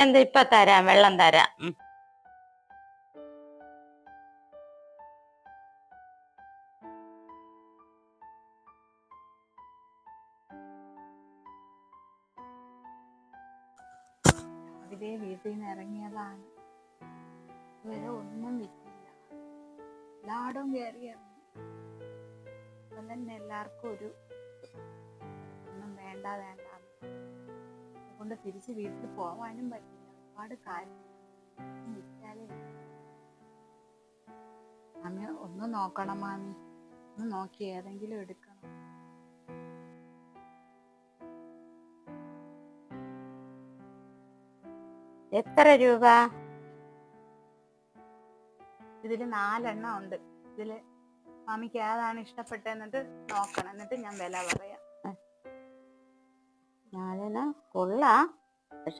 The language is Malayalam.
എന്താ ഇപ്പൊ തരാം, വെള്ളം തരാം. രാവിലെ വീട്ടിൽ നിന്ന് ഇറങ്ങിയതാണ്, ഇതുവരെ ഒന്നും വിറ്റില്ല. എല്ലായിടവും കയറി ഇറങ്ങി. അപ്പം തന്നെ എല്ലാവർക്കും ഒരു ഒന്നും വേണ്ട അതുകൊണ്ട് തിരിച്ച് വീട്ടിൽ പോവാനും പറ്റില്ല. ഒരുപാട് കാര്യം വിറ്റാലേ. മാമി ഒന്ന് നോക്കണം, മാമി ഒന്ന് നോക്കി ഏതെങ്കിലും എടുക്കണം. എത്ര രൂപ? ഇതില് 4 എണ്ണം ഉണ്ട്. ഇതില് മാമിക്ക് ഏതാണ് ഇഷ്ടപ്പെട്ടെന്നിട്ട് നോക്കണം, എന്നിട്ട് ഞാൻ വില പറയാം. 4 കൊള്ളാം.